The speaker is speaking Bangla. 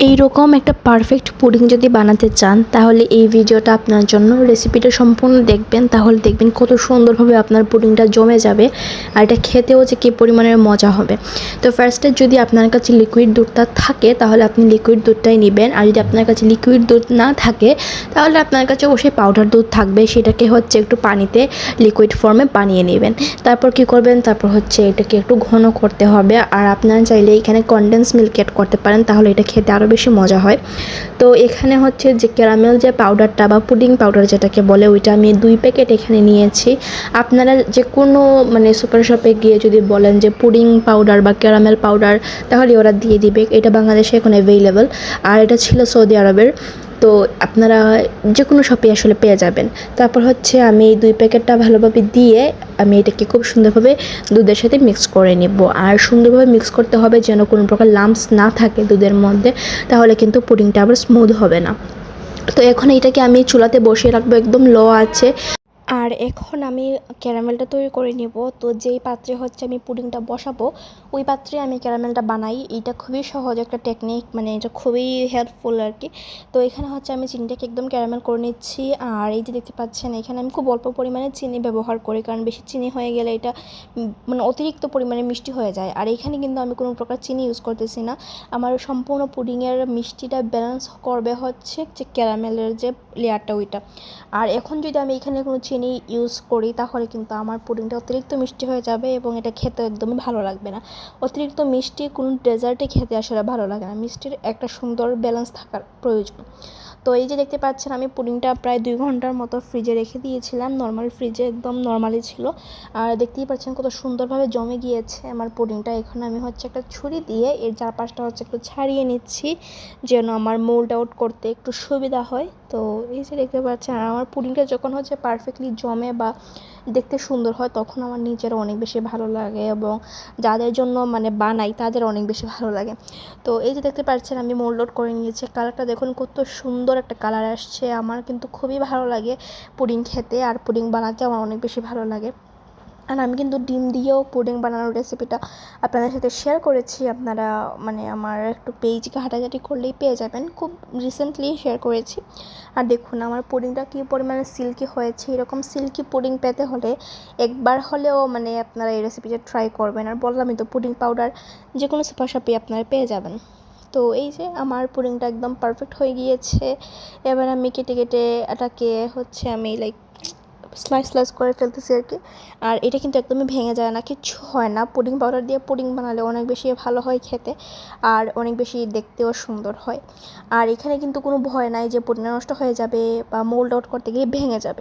এইরকম একটা পারফেক্ট পুডিং যদি বানাতে চান তাহলে এই ভিডিওটা আপনার জন্য। রেসিপিটা সম্পূর্ণ দেখবেন, তাহলে দেখবেন কত সুন্দরভাবে আপনার পুডিংটা জমে যাবে আর এটা খেতেও যে কী পরিমাণের মজা হবে। তো ফার্স্টে যদি আপনার কাছে লিকুইড দুধটা থাকে তাহলে আপনি লিকুইড দুধটাই নেবেন, আর যদি আপনার কাছে লিকুইড দুধ না থাকে তাহলে আপনার কাছে অবশ্যই পাউডার দুধ থাকবে, সেটাকে একটু পানিতে লিকুইড ফর্মে বানিয়ে নেবেন। তারপর কি করবেন, তারপর এটাকে একটু ঘন করতে হবে। আর আপনারা চাইলে এখানে কনডেন্স মিল্ক অ্যাড করতে পারেন, তাহলে এটা খেতে আরও বেশি মজা হয়। তো এখানে যে ক্যারামেল যে পাউডারটা বা পুডিং পাউডার যেটাকে বলে, ওইটা আমি 2 প্যাকেট এখানে নিয়েছি। আপনারা যে কোনো সুপার শপে গিয়ে যদি বলেন যে পুডিং পাউডার বা ক্যারামেল পাউডার, তাহলে ওরা দিয়ে দিবে। এটা বাংলাদেশে এখন অ্যাভেলেবল, আর এটা ছিল সৌদি আরবের। তো আপনারা যে কোনো শপে আসলে পেয়ে যাবেন। তারপর আমি এই 2 প্যাকেটটা ভালোভাবে দিয়ে আমি এটাকে খুব সুন্দরভাবে দুধের সাথে মিক্স করে নেব। আর সুন্দরভাবে মিক্স করতে হবে যেন কোনো প্রকার লাম্পস না থাকে দুধের মধ্যে, তাহলে কিন্তু পুডিংটা আবার স্মুথ হবে না। তো এখন এটাকে আমি চুলাতে বসিয়ে রাখবো একদম লো আছে। আর এখন আমি ক্যারামেলটা তৈরি করে নেব। তো যেই পাত্রে আমি পুডিংটা বসাবো ওই পাত্রে আমি ক্যারামেলটা বানাই। এটা খুবই সহজ একটা টেকনিক, এটা খুবই হেল্পফুল আর কি। তো এখানে আমি চিনিটাকে একদম ক্যারামেল করে নিচ্ছি। আর এই যে দেখতে পাচ্ছেন, এখানে আমি খুব অল্প পরিমাণে চিনি ব্যবহার করি, কারণ বেশি চিনি হয়ে গেলে এটা অতিরিক্ত পরিমাণে মিষ্টি হয়ে যায়। আর এখানে কিন্তু আমি কোনো প্রকার চিনি ইউজ করতেছি না। আমার সম্পূর্ণ পুডিংয়ের মিষ্টিটা ব্যালেন্স করবে যে ক্যারামেলের যে লেয়ারটা ওইটা। আর এখন যদি আমি এখানে কোনো চিনি ইউজ করি তাহলে কিন্তু আমার পুডিংটা অতিরিক্ত মিষ্টি হয়ে যাবে এবং এটা খেতে একদমই ভালো লাগবে না। অতিরিক্ত মিষ্টি কোনো ডেজার্টে খেতে আসলে ভালো লাগে না, মিষ্টির একটা সুন্দর ব্যালেন্স থাকার প্রয়োজন। তো এই যে দেখতে পাচ্ছেন, আমি পুডিংটা প্রায় 2 ঘন্টার মতো ফ্রিজে রেখে দিয়েছিলাম, নর্মাল ফ্রিজে, একদম নর্মালি ছিল। আর দেখতেই পাচ্ছেন কত সুন্দরভাবে জমে গিয়েছে আমার পুডিংটা। এখন আমি একটা ছুরি দিয়ে এর চারপাশটা একটু ছাড়িয়ে নিচ্ছি, যেন আমার মোল্ড আউট করতে একটু সুবিধা হয়। তো এই যে দেখতে পাচ্ছেন, আর আমার পুডিংটা যখন পারফেক্টলি জমে বা দেখতে সুন্দর হয় তখন আমার নিজেরও অনেক বেশি ভালো লাগে এবং যাদের জন্য বানাই তাদের অনেক বেশি ভালো লাগে। তো এই যে দেখতে পাচ্ছেন, আমি মোল্ড আউট করে নিয়েছি। কালারটা দেখুন কত সুন্দর একটা কালার আসছে। আমার কিন্তু খুবই ভালো লাগে পুডিং খেতে, আর পুডিং বানাতে আমার অনেক বেশি ভালো লাগে। আর আমি কিন্তু ডিম দিয়েও পুডিং বানানোর রেসিপিটা আপনাদের সাথে শেয়ার করেছি। আপনারা আমার একটু পেজকে ঘাটাঘাটি করলেই পেয়ে যাবেন, খুব রিসেন্টলি শেয়ার করেছি। আর দেখুন আমার পুডিংটা কী পরিমাণে সিল্কি হয়েছে। এরকম সিল্কি পুডিং পেতে হলে একবার হলেও আপনারা এই রেসিপিটা ট্রাই করবেন। আর বললামই তো, পুডিং পাউডার যে কোনো সুপার শপে আপনারা পেয়ে যাবেন। তো এই যে আমার পুডিংটা একদম পারফেক্ট হয়ে গিয়েছে। এবার আমি কেটে কেটে এটাকে আমি স্লাইস করে ফেলতেছি আর কি। আর এটা কিন্তু একদমই ভেঙে যায় না, কিচ্ছু হয় না। পুডিং পাউডার দিয়ে পুডিং বানালে অনেক বেশি ভালো হয় খেতে, আর অনেক বেশি দেখতেও সুন্দর হয়। আর এখানে কিন্তু কোনো ভয় নাই যে পুডিং নষ্ট হয়ে যাবে বা মোল্ড আউট করতে গিয়ে ভেঙে যাবে।